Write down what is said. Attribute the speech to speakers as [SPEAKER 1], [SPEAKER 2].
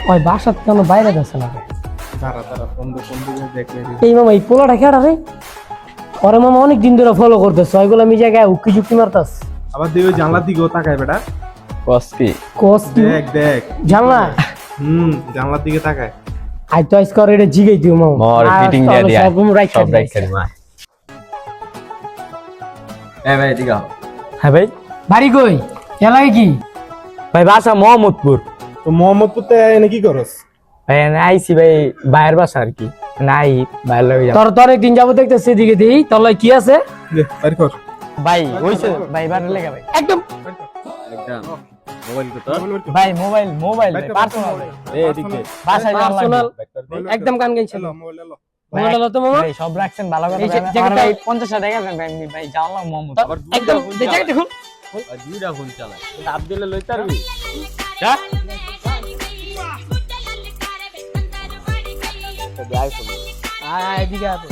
[SPEAKER 1] ওই বাসার কেন বাইরে যাচ্ছে না রে?
[SPEAKER 2] তারা ফোন দিয়ে দেখলে
[SPEAKER 1] এই মামা এই পোলাটা খেয়াটা রে, ওরে মামা অনেক দিন ধরে ফলো করতেছে, ওইগুলো আমি জায়গায় উকি ঝুঁকি মারতাস।
[SPEAKER 2] আবার দেবে জানলার দিকেও তাকায় বেটা।
[SPEAKER 3] কস্তি
[SPEAKER 1] কোস কি
[SPEAKER 2] দেখ
[SPEAKER 1] জানলা
[SPEAKER 2] জানলার দিকে তাকায়।
[SPEAKER 1] আই তো আজকে এটা জিগাই দিও মামা
[SPEAKER 3] মোর ফিটিং দিয়ে দিয়া
[SPEAKER 1] সব রাইট
[SPEAKER 3] সব রাইট করি মা। এ ভাই দিগা।
[SPEAKER 4] হ্যাঁ ভাই,
[SPEAKER 1] বাড়ি কই এলাকায় কি?
[SPEAKER 4] ভাই বাসা মোহাম্মদপুর।
[SPEAKER 2] তো মোহাম্মদপুরতে এনে কি করস?
[SPEAKER 4] ভাই আমি আইছি ভাই বাইরের বাসা আর কি, নাই বাইরে লাগে যাব।
[SPEAKER 1] তোর তো অনেকদিন যাবো দেখতেছি, এদিকে দিই তোর লাই কি আছে?
[SPEAKER 2] দে বাইর কর।
[SPEAKER 4] ভাই হইছে ভাই বাইরে লাগে ভাই
[SPEAKER 1] একদম
[SPEAKER 3] একদম মোবাইল কত?
[SPEAKER 4] ভাই মোবাইল পার্সোনাল ভাই
[SPEAKER 3] এ এদিকে
[SPEAKER 4] বাসায় যাওয়ার
[SPEAKER 1] Personal,
[SPEAKER 4] লাগবে।
[SPEAKER 1] একদম কান গাইছে
[SPEAKER 2] মোবাইল এলো।
[SPEAKER 1] মোবাইল হলো তো মামা
[SPEAKER 4] ভাই সব রাখছেন ভালো কথা।
[SPEAKER 1] এই যে
[SPEAKER 4] ভাই
[SPEAKER 1] জায়গাটা-
[SPEAKER 4] ভাই 50 টাকা দেন ভাই, ভাই জানলাম মোহাম্মদ।
[SPEAKER 1] একদম দেখে দেখুন
[SPEAKER 3] আর দুইটা ফোন চালায় চাপ দিলে লই পারবি।
[SPEAKER 1] এদিকে আছে